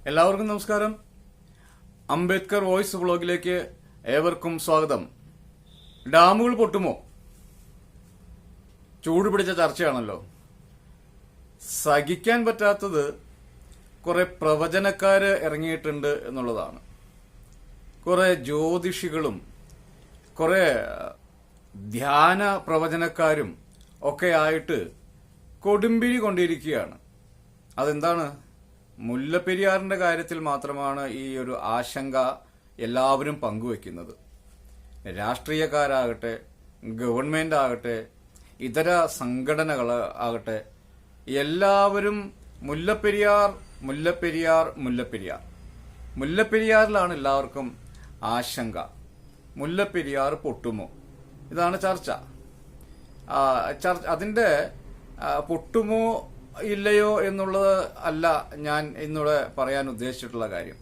എല്ലാവർക്കും നമസ്കാരം. അംബേദ്കർ വോയിസ് വ്ളോഗിലേക്ക് ഏവർക്കും സ്വാഗതം. ഡാമുകൾ പൊട്ടുമോ? ചൂടുപിടിച്ച ചർച്ചയാണല്ലോ. സഹിക്കാൻ പറ്റാത്തത് കുറെ പ്രവചനക്കാര് ഇറങ്ങിയിട്ടുണ്ട് എന്നുള്ളതാണ്. കുറെ ജ്യോതിഷികളും കുറെ ധ്യാന പ്രവചനക്കാരും ഒക്കെ ആയിട്ട് കൊടുമ്പിരി കൊണ്ടിരിക്കുകയാണ്. അതെന്താണ്? മുല്ലപ്പെരിയാറിന്റെ കാര്യത്തിൽ മാത്രമാണ് ഈ ഒരു ആശങ്ക എല്ലാവരും പങ്കുവെക്കുന്നത്. രാഷ്ട്രീയക്കാരാകട്ടെ, ഗവൺമെന്റ് ആകട്ടെ, ഇതര സംഘടനകൾ ആകട്ടെ, എല്ലാവരും മുല്ലപ്പെരിയാർ മുല്ലപ്പെരിയാർ മുല്ലപ്പെരിയാർ മുല്ലപ്പെരിയാറിലാണ് എല്ലാവർക്കും ആശങ്ക. മുല്ലപ്പെരിയാർ പൊട്ടുമോ? ഇതാണ് ചർച്ച. അതിന്റെ പൊട്ടുമോ ഇല്ലയോ എന്നുള്ളത് അല്ല ഞാൻ ഇന്നിവിടെ പറയാൻ ഉദ്ദേശിച്ചിട്ടുള്ള കാര്യം.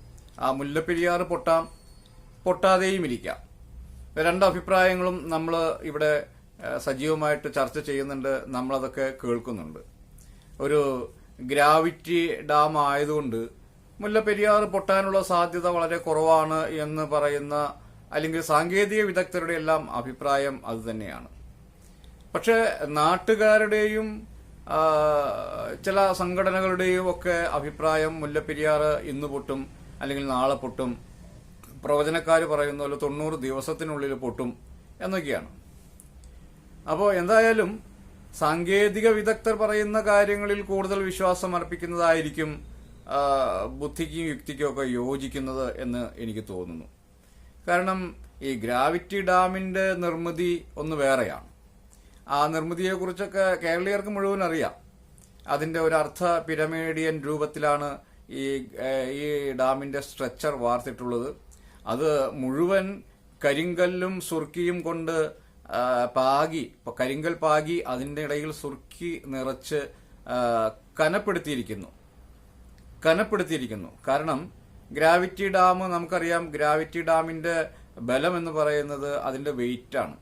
മുല്ലപ്പെരിയാർ പൊട്ടാം, പൊട്ടാതെയും ഇരിക്കാം. രണ്ട് അഭിപ്രായങ്ങളും നമ്മൾ ഇവിടെ സജീവമായിട്ട് ചർച്ച ചെയ്യുന്നുണ്ട്, നമ്മളതൊക്കെ കേൾക്കുന്നുണ്ട്. ഒരു ഗ്രാവിറ്റി ഡാം ആയതുകൊണ്ട് മുല്ലപ്പെരിയാർ പൊട്ടാനുള്ള സാധ്യത വളരെ കുറവാണ് എന്ന് പറയുന്ന അല്ലെങ്കിൽ സാങ്കേതിക വിദഗ്ധരുടെ എല്ലാം അഭിപ്രായം അതുതന്നെയാണ്. പക്ഷെ നാട്ടുകാരുടെയും ചില സംഘടനകളുടെയും ഒക്കെ അഭിപ്രായം മുല്ലപ്പെരിയാർ ഇന്ന് പൊട്ടും അല്ലെങ്കിൽ നാളെ പൊട്ടും, പ്രവചനക്കാർ പറയുന്ന പോലെ 90 ദിവസത്തിനുള്ളിൽ പൊട്ടും എന്നൊക്കെയാണ്. അപ്പോൾ എന്തായാലും സാങ്കേതിക വിദഗ്ധർ പറയുന്ന കാര്യങ്ങളിൽ കൂടുതൽ വിശ്വാസം അർപ്പിക്കുന്നതായിരിക്കും ബുദ്ധിക്കും യുക്തിക്കും ഒക്കെ യോജിക്കുന്നത് എന്ന് എനിക്ക് തോന്നുന്നു. കാരണം ഈ ഗ്രാവിറ്റി ഡാമിന്റെ നിർമ്മിതി ഒന്ന് വേറെയാണ്. ആ നിർമ്മിതിയെക്കുറിച്ചൊക്കെ കേരളീയർക്ക് മുഴുവൻ അറിയാം. അതിന്റെ ഒരു അർദ്ധ പിരമിഡിയൻ രൂപത്തിലാണ് ഈ ഡാമിന്റെ സ്ട്രക്ചർ വാർത്തിട്ടുള്ളത്. അത് മുഴുവൻ കരിങ്കല്ലും സുർക്കിയും കൊണ്ട് കരിങ്കൽ പാകി അതിന്റെ ഇടയിൽ സുർക്കി നിറച്ച് കനപ്പെടുത്തിയിരിക്കുന്നു. കാരണം ഗ്രാവിറ്റി ഡാം നമുക്കറിയാം, ഗ്രാവിറ്റി ഡാമിന്റെ ബലം എന്ന് പറയുന്നത് അതിന്റെ വെയിറ്റ് ആണ്.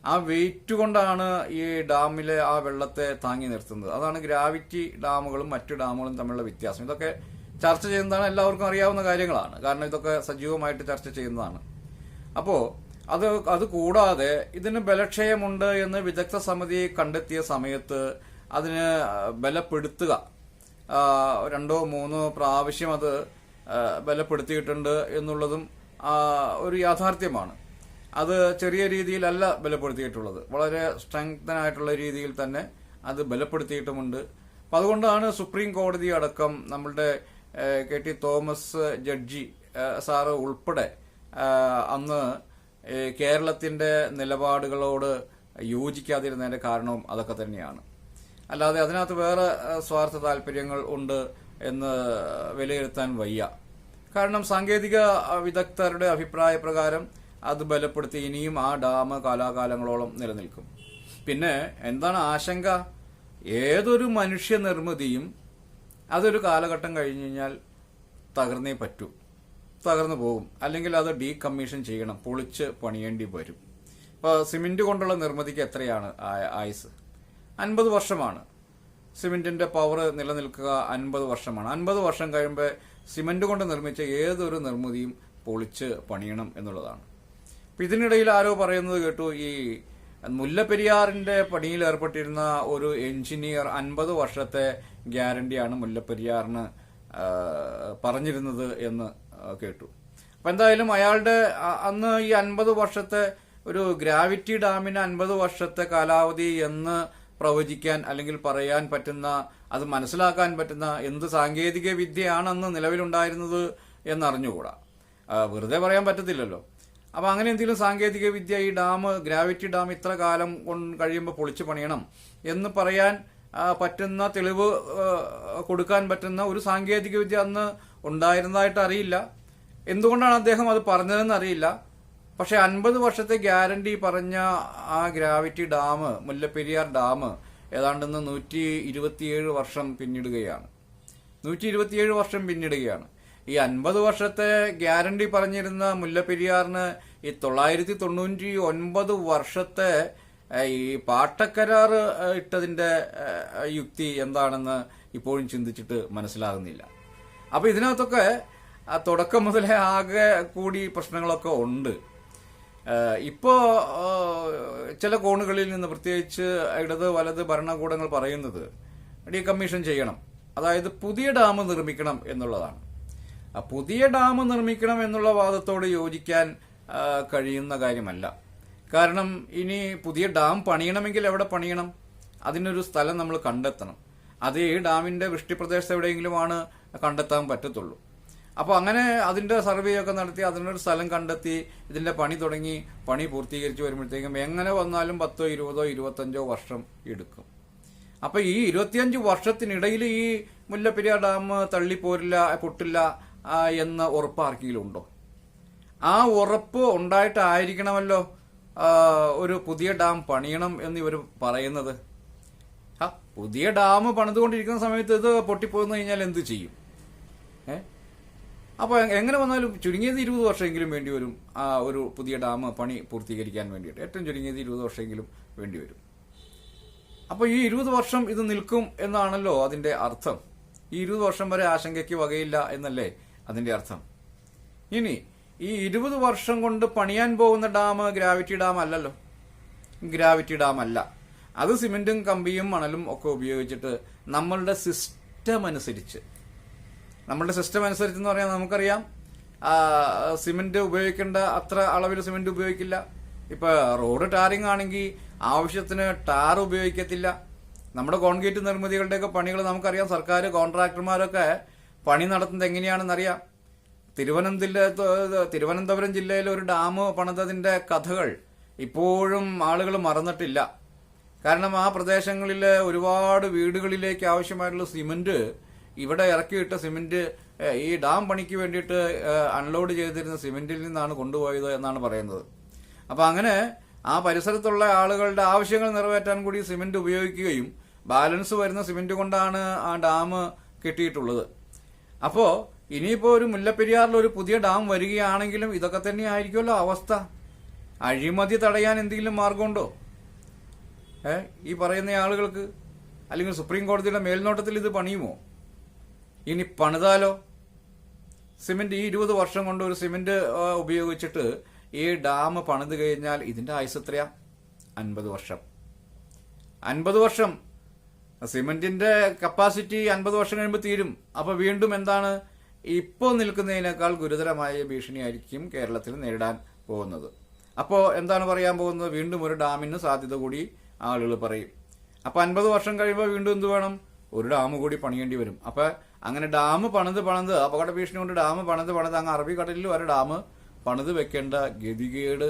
ആ വെയിറ്റ് കൊണ്ടാണ് ഈ ഡാമിലെ ആ വെള്ളത്തെ താങ്ങി നിർത്തുന്നത്. അതാണ് ഗ്രാവിറ്റി ഡാമുകളും മറ്റു ഡാമുകളും തമ്മിലുള്ള വ്യത്യാസം. ഇതൊക്കെ ചർച്ച ചെയ്യുന്നതാണ്, എല്ലാവർക്കും അറിയാവുന്ന കാര്യങ്ങളാണ്. കാരണം ഇതൊക്കെ സജീവമായിട്ട് ചർച്ച ചെയ്യുന്നതാണ്. അപ്പോൾ അത് കൂടാതെ ഇതിന് ബലക്ഷയമുണ്ട് എന്ന് വിദഗ്ധ സമിതി കണ്ടെത്തിയ സമയത്ത് അതിന് ബലപ്പെടുത്തുക 2-3 പ്രാവശ്യം അത് ബലപ്പെടുത്തിയിട്ടുണ്ട് എന്നുള്ളതും ഒരു യാഥാർത്ഥ്യമാണ്. അത് ചെറിയ രീതിയിലല്ല ബലപ്പെടുത്തിയിട്ടുള്ളത്, വളരെ സ്ട്രെങ്തനായിട്ടുള്ള രീതിയിൽ തന്നെ അത് ബലപ്പെടുത്തിയിട്ടുമുണ്ട്. അപ്പം അതുകൊണ്ടാണ് സുപ്രീം കോടതി അടക്കം നമ്മളുടെ KT തോമസ് ജഡ്ജി സാറ് ഉൾപ്പെടെ അന്ന് കേരളത്തിന്റെ നിലപാടുകളോട് യോജിക്കാതിരുന്നതിന്റെ കാരണവും അതൊക്കെ തന്നെയാണ്. അല്ലാതെ അതിനകത്ത് വേറെ സ്വാർത്ഥ താല്പര്യങ്ങൾ ഉണ്ട് എന്ന് വിലയിരുത്താൻ വയ്യ. കാരണം സാങ്കേതിക വിദഗ്ധരുടെ അഭിപ്രായ പ്രകാരം അത് ബലപ്പെടുത്തി ഇനിയും ആ ഡാം കാലാകാലങ്ങളോളം നിലനിൽക്കും. പിന്നെ എന്താണ് ആശങ്ക? ഏതൊരു മനുഷ്യ നിർമ്മിതിയും അതൊരു കാലഘട്ടം കഴിഞ്ഞു കഴിഞ്ഞാൽ തകർന്നേ പറ്റൂ, തകർന്നു പോകും. അല്ലെങ്കിൽ അത് ഡീകമ്മീഷൻ ചെയ്യണം, പൊളിച്ച് പണിയേണ്ടി വരും. ഇപ്പോൾ സിമെന്റ് കൊണ്ടുള്ള നിർമ്മിതിക്ക് എത്രയാണ് ആയുസ്? 50 വർഷമാണ്. സിമെന്റിന്റെ പവർ നിലനിൽക്കുക 50 വർഷമാണ്. 50 വർഷം കഴിയുമ്പോൾ സിമെന്റ് കൊണ്ട് നിർമ്മിച്ച ഏതൊരു നിർമ്മിതിയും പൊളിച്ച് പണിയണം എന്നുള്ളതാണ്. ഇതിനിടയിൽ ആരോ പറയുന്നത് കേട്ടു, ഈ മുല്ലപ്പെരിയാറിന്റെ പണിയിൽ ഏർപ്പെട്ടിരുന്ന ഒരു എഞ്ചിനീയർ 50 വർഷത്തെ ഗ്യാരണ്ടിയാണ് മുല്ലപ്പെരിയാറിന് പറഞ്ഞിരുന്നത് എന്ന് കേട്ടു. അപ്പൊ എന്തായാലും അയാളുടെ അന്ന് ഈ 50 വർഷത്തെ ഒരു ഗ്രാവിറ്റി ഡാമിന് 50 വർഷത്തെ കാലാവധി എന്ന് പ്രവചിക്കാൻ അല്ലെങ്കിൽ പറയാൻ പറ്റുന്ന, അത് മനസ്സിലാക്കാൻ പറ്റുന്ന എന്ത് സാങ്കേതിക വിദ്യയാണെന്ന് നിലവിലുണ്ടായിരുന്നത് എന്നറിഞ്ഞുകൂടാ. വെറുതെ പറയാൻ പറ്റത്തില്ലല്ലോ. അപ്പൊ അങ്ങനെ എന്തെങ്കിലും സാങ്കേതിക വിദ്യ ഈ ഡാം, ഗ്രാവിറ്റി ഡാം ഇത്ര കാലം കഴിയുമ്പോൾ പൊളിച്ചു പണിയണം എന്ന് പറയാൻ പറ്റുന്ന, തെളിവ് കൊടുക്കാൻ പറ്റുന്ന ഒരു സാങ്കേതിക വിദ്യ അന്ന് ഉണ്ടായിരുന്നതായിട്ട് അറിയില്ല. എന്തുകൊണ്ടാണ് അദ്ദേഹം അത് പറഞ്ഞതെന്ന് അറിയില്ല. പക്ഷെ 50 വർഷത്തെ ഗ്യാരണ്ടി പറഞ്ഞ ആ ഗ്രാവിറ്റി ഡാം, മുല്ലപ്പെരിയാർ ഡാം ഏതാണ്ട് 127 വർഷം പിന്നിടുകയാണ്. 127 വർഷം പിന്നിടുകയാണ്. ഈ 50 വർഷത്തെ ഗ്യാരണ്ടി പറഞ്ഞിരുന്ന മുല്ലപ്പെരിയാറിന് ഈ 999 വർഷത്തെ ഈ പാട്ടക്കരാർ ഇട്ടതിന്റെ യുക്തി എന്താണെന്ന് ഇപ്പോഴും ചിന്തിച്ചിട്ട് മനസ്സിലാകുന്നില്ല. അപ്പൊ ഇതിനകത്തൊക്കെ തുടക്കം മുതലേ ആകെ കൂടി പ്രശ്നങ്ങളൊക്കെ ഉണ്ട്. ഇപ്പോ ചില കോണുകളിൽ നിന്ന് പ്രത്യേകിച്ച് ഇടത് വലത് ഭരണകൂടങ്ങൾ പറയുന്നത് ഡീകമ്മീഷൻ ചെയ്യണം, അതായത് പുതിയ ഡാം നിർമ്മിക്കണം എന്നുള്ളതാണ്. പുതിയ ഡാം നിർമ്മിക്കണം എന്നുള്ള വാദത്തോട് യോജിക്കാൻ കഴിയുന്ന കാര്യമല്ല. കാരണം ഇനി പുതിയ ഡാം പണിയണമെങ്കിൽ എവിടെ പണിയണം? അതിനൊരു സ്ഥലം നമ്മൾ കണ്ടെത്തണം. അത് ഈ ഡാമിന്റെ വൃഷ്ടിപ്രദേശത്ത് എവിടെയെങ്കിലുമാണ് കണ്ടെത്താൻ പറ്റത്തുള്ളൂ. അപ്പോൾ അങ്ങനെ അതിന്റെ സർവേ ഒക്കെ നടത്തി അതിനൊരു സ്ഥലം കണ്ടെത്തി ഇതിന്റെ പണി തുടങ്ങി പണി പൂർത്തീകരിച്ച് വരുമ്പോഴത്തേക്കും എങ്ങനെ വന്നാലും 10, 20, 25 വർഷം എടുക്കും. അപ്പൊ ഈ 25 വർഷത്തിനിടയിൽ ഈ മുല്ലപ്പെരിയാർ ഡാം തള്ളിപ്പോരില്ല, പൊട്ടില്ല എന്ന ഉറപ്പ് ആർക്കെങ്കിലും ഉണ്ടോ? ആ ഉറപ്പ് ഉണ്ടായിട്ടായിരിക്കണമല്ലോ ഒരു പുതിയ ഡാം പണിയണം എന്ന് ഇവർ പറയുന്നത്. പുതിയ ഡാം പണിതുകൊണ്ടിരിക്കുന്ന സമയത്ത് ഇത് പൊട്ടിപ്പോന്നു കഴിഞ്ഞാൽ എന്ത് ചെയ്യും? അപ്പൊ എങ്ങനെ വന്നാലും ചുരുങ്ങിയത് 20 വർഷമെങ്കിലും വേണ്ടി വരും ആ ഒരു പുതിയ ഡാം പണി പൂർത്തീകരിക്കാൻ വേണ്ടിയിട്ട്. ഏറ്റവും ചുരുങ്ങിയത് 20 വർഷമെങ്കിലും വേണ്ടി വരും. അപ്പൊ ഈ 20 വർഷം ഇത് നിൽക്കും എന്നാണല്ലോ അതിന്റെ അർത്ഥം. ഈ 20 വർഷം വരെ ആശങ്കയ്ക്ക് വകയില്ല എന്നല്ലേ അതിന്റെ അർത്ഥം. ഇനി ഈ 20 വർഷം കൊണ്ട് പണിയാൻ പോകുന്ന ഡാം ഗ്രാവിറ്റി ഡാം അല്ലല്ലോ. ഗ്രാവിറ്റി ഡാം അല്ല. അത് സിമെന്റും കമ്പിയും മണലും ഒക്കെ ഉപയോഗിച്ചിട്ട് നമ്മളുടെ സിസ്റ്റം അനുസരിച്ച് എന്ന് പറഞ്ഞാൽ നമുക്കറിയാം സിമെന്റ് ഉപയോഗിക്കേണ്ട അത്ര അളവിൽ സിമെന്റ് ഉപയോഗിക്കില്ല. ഇപ്പൊ റോഡ് ടാറിംഗ് ആണെങ്കിൽ ആവശ്യത്തിന് ടാർ ഉപയോഗിക്കത്തില്ല. നമ്മുടെ കോൺക്രീറ്റ് നിർമ്മിതികളുടെയൊക്കെ പണികൾ നമുക്കറിയാം. സർക്കാർ കോൺട്രാക്ടർമാരൊക്കെ പണി നടത്തുന്നത് എങ്ങനെയാണെന്നറിയാം. തിരുവനന്തപുരം ജില്ലയിൽ ഒരു ഡാം പണിതതിന്റെ കഥകൾ ഇപ്പോഴും ആളുകൾ മറന്നിട്ടില്ല. കാരണം ആ പ്രദേശങ്ങളിലെ ഒരുപാട് വീടുകളിലേക്ക് ആവശ്യമായിട്ടുള്ള സിമന്റ് ഇവിടെ ഇറക്കിയിട്ട സിമന്റ് ഈ ഡാം പണിക്ക് വേണ്ടിയിട്ട് അൺലോഡ് ചെയ്തിരുന്ന സിമന്റിൽ നിന്നാണ് കൊണ്ടുപോയത് എന്നാണ് പറയുന്നത്. അപ്പൊ അങ്ങനെ ആ പരിസരത്തുള്ള ആളുകളുടെ ആവശ്യങ്ങൾ നിറവേറ്റാൻ കൂടി സിമന്റ് ഉപയോഗിക്കുകയും ബാലൻസ് വരുന്ന സിമന്റ് കൊണ്ടാണ് ആ ഡാം കെട്ടിയിട്ടുള്ളത്. അപ്പോ ഇനിയിപ്പോ ഒരു മുല്ലപ്പെരിയാറിൽ ഒരു പുതിയ ഡാം വരികയാണെങ്കിലും ഇതൊക്കെ തന്നെ ആയിരിക്കുമല്ലോ അവസ്ഥ. അഴിമതി തടയാൻ എന്തെങ്കിലും മാർഗമുണ്ടോ ഈ പറയുന്ന ആളുകൾക്ക്? അല്ലെങ്കിൽ സുപ്രീം കോടതിയുടെ മേൽനോട്ടത്തിൽ ഇത് പണിയുമോ? ഇനി പണിതാലോ? സിമെന്റ് ഈ 20 വർഷം കൊണ്ട് ഒരു സിമെന്റ് ഉപയോഗിച്ചിട്ട് ഈ ഡാം പണിത് കഴിഞ്ഞാൽ ഇതിന്റെ ആയുസ് എത്രയാ? 50 വർഷം. 50 വർഷം സിമെന്റിന്റെ കപ്പാസിറ്റി 50 വർഷം കഴിയുമ്പോൾ തീരും. അപ്പൊ വീണ്ടും എന്താണ്? ഇപ്പോൾ നിൽക്കുന്നതിനേക്കാൾ ഗുരുതരമായ ഭീഷണിയായിരിക്കും കേരളത്തിൽ നേരിടാൻ പോകുന്നത്. അപ്പോ എന്താണ് പറയാൻ പോകുന്നത്? വീണ്ടും ഒരു ഡാമിന് സാധ്യത കൂടി ആളുകൾ പറയും. അപ്പൊ 50 വർഷം കഴിയുമ്പോൾ വീണ്ടും എന്ത് വേണം? ഒരു ഡാം കൂടി പണിയേണ്ടി വരും. അപ്പൊ അങ്ങനെ ഡാം പണിത് അപകട ഭീഷണി കൊണ്ട് ഡാം പണിത് അങ്ങ് അറബിക്കടലിൽ വരെ ഡാം പണിത് വെക്കേണ്ട ഗതികേട്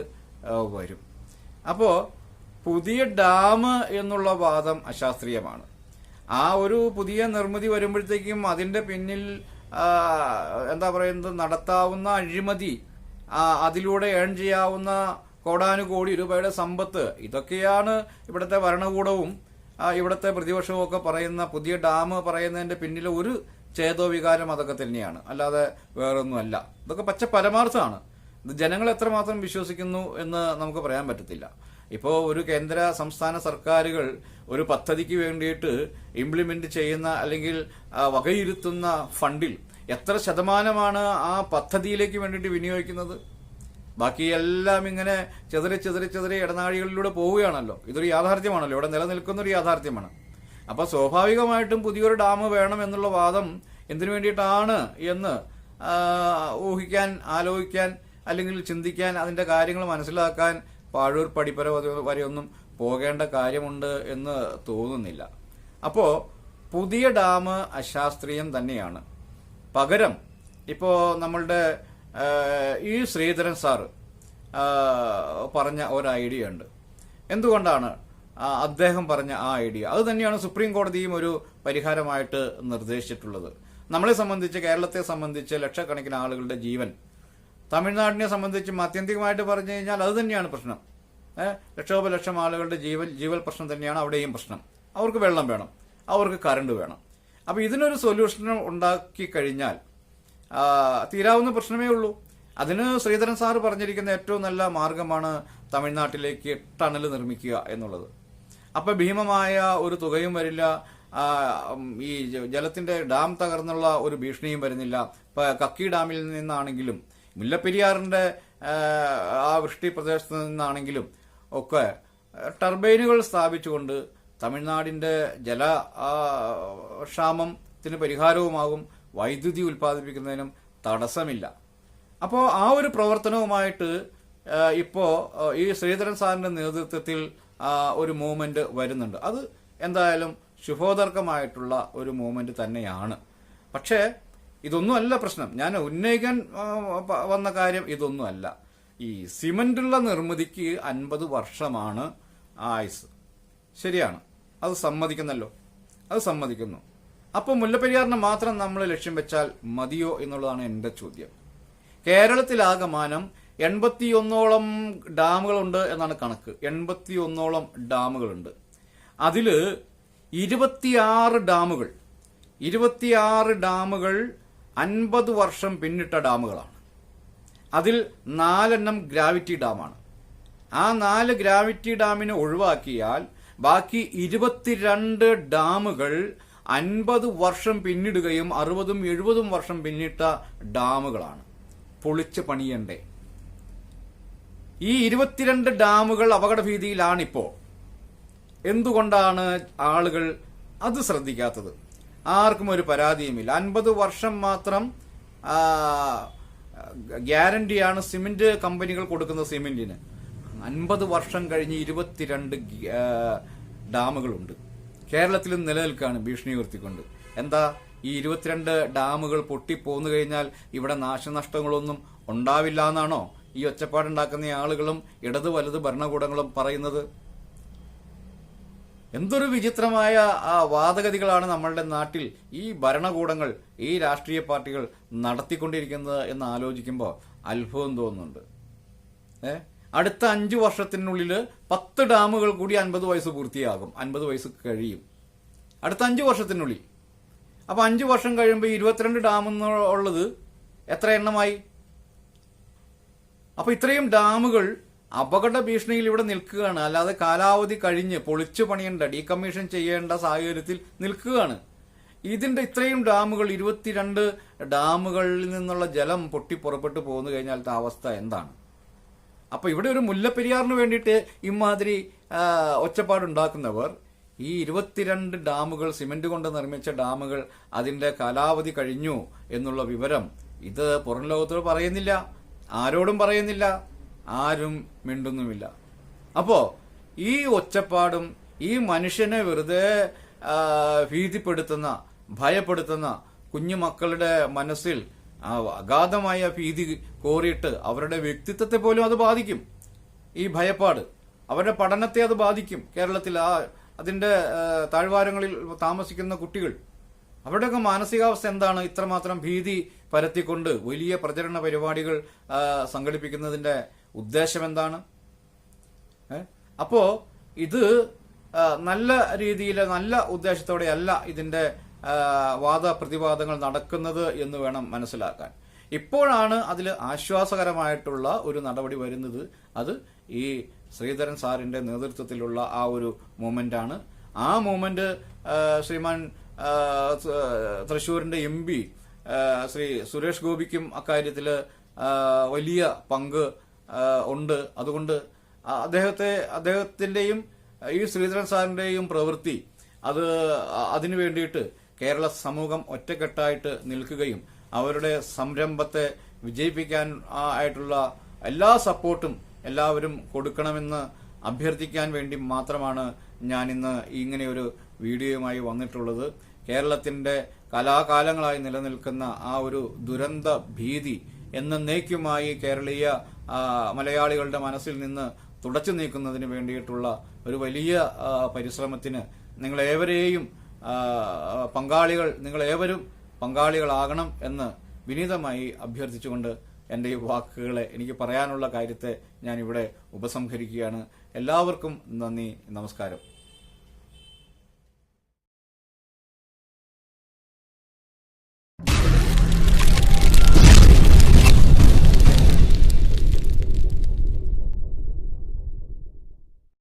വരും. അപ്പോ പുതിയ ഡാം എന്നുള്ള വാദം അശാസ്ത്രീയമാണ്. ആ ഒരു പുതിയ നിർമ്മിതി വരുമ്പോഴത്തേക്കും അതിന്റെ പിന്നിൽ എന്താ പറയുന്നത്, നടത്താവുന്ന അഴിമതി, അതിലൂടെ ഏൺ ചെയ്യാവുന്ന കോടാനുകോടി രൂപയുടെ സമ്പത്ത്, ഇതൊക്കെയാണ് ഇവിടുത്തെ ഭരണകൂടവും ഇവിടുത്തെ പ്രതിപക്ഷവും ഒക്കെ പറയുന്ന പുതിയ ഡാം പറയുന്നതിന്റെ പിന്നിൽ ഒരു ചേതോവികാരം അതൊക്കെ തന്നെയാണ്, അല്ലാതെ വേറൊന്നുമല്ല. ഇതൊക്കെ പച്ച പരമാർത്ഥമാണ്. ഇത് ജനങ്ങൾ എത്രമാത്രം വിശ്വസിക്കുന്നു എന്ന് നമുക്ക് പറയാൻ പറ്റത്തില്ല. ഇപ്പോൾ ഒരു കേന്ദ്ര സംസ്ഥാന സർക്കാരുകൾ ഒരു പദ്ധതിക്ക് വേണ്ടിയിട്ട് ഇംപ്ലിമെന്റ് ചെയ്യുന്ന അല്ലെങ്കിൽ വകയിരുത്തുന്ന ഫണ്ടിൽ എത്ര ശതമാനമാണ് ആ പദ്ധതിയിലേക്ക് വേണ്ടിയിട്ട് വിനിയോഗിക്കുന്നത്? ബാക്കിയെല്ലാം ഇങ്ങനെ ചെതറി ഇടനാഴികളിലൂടെ പോവുകയാണല്ലോ. ഇതൊരു യാഥാർത്ഥ്യമാണല്ലോ, ഇവിടെ നിലനിൽക്കുന്ന ഒരു യാഥാർത്ഥ്യമാണ്. അപ്പൊ സ്വാഭാവികമായിട്ടും പുതിയൊരു ഡാം വേണം എന്നുള്ള വാദം എന്തിനു വേണ്ടിയിട്ടാണ് എന്ന് ഊഹിക്കാൻ, ആലോചിക്കാൻ അല്ലെങ്കിൽ ചിന്തിക്കാൻ, അതിന്റെ കാര്യങ്ങൾ മനസ്സിലാക്കാൻ പാഴൂർ പടിപ്പര വരെയൊന്നും പോകേണ്ട കാര്യമുണ്ട് എന്ന് തോന്നുന്നില്ല. അപ്പോ പുതിയ ഡാം അശാസ്ത്രീയം തന്നെയാണ്. പകരം ഇപ്പോ നമ്മളുടെ ഈ ശ്രീധരൻ സാറ് പറഞ്ഞ ഒരു ഐഡിയ ഉണ്ട്. എന്തുകൊണ്ടാണ് അദ്ദേഹം പറഞ്ഞ ആ ഐഡിയ? അത് തന്നെയാണ് സുപ്രീം കോടതിയും ഒരു പരിഹാരമായിട്ട് നിർദ്ദേശിച്ചിട്ടുള്ളത്. നമ്മളെ സംബന്ധിച്ച്, കേരളത്തെ സംബന്ധിച്ച് ലക്ഷക്കണക്കിന് ആളുകളുടെ ജീവൻ, തമിഴ്നാടിനെ സംബന്ധിച്ച് ആത്യന്തികമായിട്ട് പറഞ്ഞു കഴിഞ്ഞാൽ അത് തന്നെയാണ് പ്രശ്നം. ലക്ഷോപലക്ഷം ആളുകളുടെ ജീവൽ പ്രശ്നം തന്നെയാണ് അവിടെയും പ്രശ്നം. അവർക്ക് വെള്ളം വേണം, അവർക്ക് കറണ്ട് വേണം. അപ്പൊ ഇതിനൊരു സൊല്യൂഷൻ ഉണ്ടാക്കി കഴിഞ്ഞാൽ തീരാവുന്ന പ്രശ്നമേ ഉള്ളൂ. അതിന് ശ്രീധരൻ സാറ് പറഞ്ഞിരിക്കുന്ന ഏറ്റവും നല്ല മാർഗമാണ് തമിഴ്നാട്ടിലേക്ക് ടണൽ നിർമ്മിക്കുക എന്നുള്ളത്. അപ്പൊ ഭീമമായ ഒരു തുകയും വരില്ല, ഈ ജലത്തിന്റെ ഡാം തകർന്നുള്ള ഒരു ഭീഷണിയും വരുന്നില്ല. ഇപ്പൊ കക്കി ഡാമിൽ നിന്നാണെങ്കിലും മുല്ലപ്പെരിയാറിന്റെ ആ വൃഷ്ടി പ്രദേശത്ത് നിന്നാണെങ്കിലും ഒക്കെ ടർബൈനുകൾ സ്ഥാപിച്ചുകൊണ്ട് തമിഴ്നാടിന്റെ ജല ക്ഷാമത്തിന് പരിഹാരവുമാകും, വൈദ്യുതി ഉൽപ്പാദിപ്പിക്കുന്നതിനും തടസ്സമില്ല. അപ്പോൾ ആ ഒരു പ്രവർത്തനവുമായിട്ട് ഇപ്പോ ഈ ശ്രീധരൻ സാറിന്റെ നേതൃത്വത്തിൽ ഒരു മൂവ്മെന്റ് വരുന്നുണ്ട്. അത് എന്തായാലും ശുഭോദർക്കമായിട്ടുള്ള ഒരു മൂവ്മെന്റ് തന്നെയാണ്. പക്ഷേ ഇതൊന്നുമല്ല പ്രശ്നം. ഞാൻ ഉന്നയിക്കാൻ വന്ന കാര്യം ഇതൊന്നുമല്ല. ഈ സിമന്റുള്ള നിർമ്മിതിക്ക് 50 വർഷമാണ് ആയുസ്. ശരിയാണ്, അത് സമ്മതിക്കുന്നല്ലോ, അത് സമ്മതിക്കുന്നു. അപ്പോൾ മുല്ലപ്പെരിയാറിനെ മാത്രം നമ്മൾ ലക്ഷ്യം വെച്ചാൽ മതിയോ എന്നുള്ളതാണ് എൻ്റെ ചോദ്യം. കേരളത്തിലാകമാനം 81ഓളം ഡാമുകളുണ്ട് എന്നാണ് കണക്ക്. 81ഓളം ഡാമുകളുണ്ട്. അതില് 26 ഡാമുകൾ 50 വർഷം പിന്നിട്ട ഡാമുകളാണ്. അതിൽ 4 ഗ്രാവിറ്റി ഡാമാണ്. ആ 4 ഗ്രാവിറ്റി ഡാമിനെ ഒഴിവാക്കിയാൽ ബാക്കി 22 ഡാമുകൾ 50 വർഷം പിന്നിടുകയും 60ഉം 70ഉം വർഷം പിന്നിട്ട ഡാമുകളാണ്. പൊളിച്ച് പണിയണ്ടേ? ഈ 22 ഡാമുകൾ അപകടഭീതിയിലാണിപ്പോ. എന്തുകൊണ്ടാണ് ആളുകൾ അത് ശ്രദ്ധിക്കാത്തത്? ആർക്കും ഒരു പരാതിയുമില്ല. 50 വർഷം മാത്രം ഗ്യാരണ്ടിയാണ് സിമന്റ് കമ്പനികൾ കൊടുക്കുന്ന സിമന്റിന്. 50 വർഷം കഴിഞ്ഞ് 22 ഡാമുകളുണ്ട്. കേരളത്തിലും നിലനിൽക്കുകയാണ് ഭീഷണി ഉയർത്തിക്കൊണ്ട്. എന്താ ഈ 22 ഡാമുകൾ പൊട്ടിപ്പോന്നു കഴിഞ്ഞാൽ ഇവിടെ നാശനഷ്ടങ്ങളൊന്നും ഉണ്ടാവില്ല എന്നാണോ ഈ ഒച്ചപ്പാടുണ്ടാക്കുന്ന ആളുകളും ഇടത് വലത് ഭരണകൂടങ്ങളും പറയുന്നത്? എന്തൊരു വിചിത്രമായ വാദഗതികളാണ് നമ്മളുടെ നാട്ടിൽ ഈ ഭരണകൂടങ്ങൾ, ഈ രാഷ്ട്രീയ പാർട്ടികൾ നടത്തിക്കൊണ്ടിരിക്കുന്നത് എന്ന് ആലോചിക്കുമ്പോൾ അത്ഭുതം തോന്നുന്നുണ്ട്. അടുത്ത 5 വർഷത്തിനുള്ളിൽ 10 ഡാമുകൾ കൂടി 50 വയസ്സ് പൂർത്തിയാകും. 50 വയസ്സ് കഴിയും അടുത്ത 5 വർഷത്തിനുള്ളിൽ. അപ്പൊ 5 വർഷം കഴിയുമ്പോൾ 22 ഡാം എന്നുള്ളത് എത്ര എണ്ണമായി? അപ്പൊ ഇത്രയും ഡാമുകൾ അപകട ഭീഷണിയിൽ ഇവിടെ നിൽക്കുകയാണ്. അല്ലാതെ കാലാവധി കഴിഞ്ഞ് പൊളിച്ചു പണിയേണ്ട, ഡീകമ്മീഷൻ ചെയ്യേണ്ട സാഹചര്യത്തിൽ നിൽക്കുകയാണ്. ഇതിന്റെ ഇത്രയും ഡാമുകൾ, 22 ഡാമുകളിൽ നിന്നുള്ള ജലം പൊട്ടി പുറപ്പെട്ടു പോന്നു കഴിഞ്ഞാലത്തെ അവസ്ഥ എന്താണ്? അപ്പൊ ഇവിടെ ഒരു മുല്ലപ്പെരിയാറിന് വേണ്ടിയിട്ട് ഇമാതിരി ഒച്ചപ്പാടുണ്ടാക്കുന്നവർ ഈ 22 ഡാമുകൾ, സിമന്റ് കൊണ്ട് നിർമ്മിച്ച ഡാമുകൾ, അതിന്റെ കാലാവധി കഴിഞ്ഞു എന്നുള്ള വിവരം ഇത് പുറം ലോകത്തോട് പറയുന്നില്ല, ആരോടും പറയുന്നില്ല, ആരും മിണ്ടുന്നുമില്ല. അപ്പോ ഈ ഒച്ചപ്പാടും ഈ മനുഷ്യനെ വെറുതെ ഭീതിപ്പെടുത്തുന്ന, ഭയപ്പെടുത്തുന്ന, കുഞ്ഞുമക്കളുടെ മനസ്സിൽ അഗാധമായ ഭീതി കോറിയിട്ട് അവരുടെ വ്യക്തിത്വത്തെ പോലും അത് ബാധിക്കും. ഈ ഭയപ്പാട് അവരുടെ പഠനത്തെ അത് ബാധിക്കും. കേരളത്തിൽ അതിന്റെ താഴ്വാരങ്ങളിൽ താമസിക്കുന്ന കുട്ടികൾ, അവരുടെയൊക്കെ മാനസികാവസ്ഥ എന്താണ്? ഇത്രമാത്രം ഭീതി പരത്തിക്കൊണ്ട് വലിയ പ്രചരണ പരിപാടികൾ സംഘടിപ്പിക്കുന്നതിന്റെ ഉദ്ദേശം എന്താണ്? അപ്പോ ഇത് നല്ല രീതിയിൽ, നല്ല ഉദ്ദേശത്തോടെ അല്ല ഇതിന്റെ വാദപ്രതിവാദങ്ങൾ നടക്കുന്നത് എന്ന് വേണം മനസ്സിലാക്കാൻ. ഇപ്പോഴാണ് അതിൽ ആശ്വാസകരമായിട്ടുള്ള ഒരു നടപടി വരുന്നത്. അത് ഈ ശ്രീധരൻ സാറിന്റെ നേതൃത്വത്തിലുള്ള ആ ഒരു മൂവ്മെന്റാണ്. ആ മൂവ്മെന്റ് ശ്രീമാൻ തൃശൂരിന്റെ MP ശ്രീ സുരേഷ് ഗോപിക്കും അക്കാര്യത്തിൽ വലിയ പങ്ക് ഉണ്ട്. അതുകൊണ്ട് അദ്ദേഹത്തിന്റെയും ഈ ശ്രീധരൻ സാറിന്റെയും പ്രവൃത്തി അതിനു വേണ്ടിയിട്ട് കേരള സമൂഹം ഒറ്റക്കെട്ടായിട്ട് നിൽക്കുകയും അവരുടെ സംരംഭത്തെ വിജയിപ്പിക്കാൻ ആയിട്ടുള്ള എല്ലാ സപ്പോർട്ടും എല്ലാവരും കൊടുക്കണമെന്ന് അഭ്യർത്ഥിക്കാൻ വേണ്ടി മാത്രമാണ് ഞാൻ ഇന്ന് ഇങ്ങനെയൊരു വീഡിയോയുമായി വന്നിട്ടുള്ളത്. കേരളത്തിന്റെ കലാകാലങ്ങളായി നിലനിൽക്കുന്ന ആ ഒരു ദുരന്ത ഭീതി എന്നേക്കുമായി കേരളീയ മലയാളികളുടെ മനസ്സിൽ നിന്ന് തുടച്ചു നീക്കുന്നതിന് വേണ്ടിയിട്ടുള്ള ഒരു വലിയ പരിശ്രമത്തിന് നിങ്ങളേവരെയും നിങ്ങളേവരും പങ്കാളികളാകണം എന്ന് വിനീതമായി അഭ്യർത്ഥിച്ചുകൊണ്ട് എൻ്റെ ഈ വാക്കുകളെ, എനിക്ക് പറയാനുള്ള കാര്യത്തെ ഞാൻ ഇവിടെ ഉപസംഹരിക്കുകയാണ്. എല്ലാവർക്കും നന്ദി, നമസ്കാരം.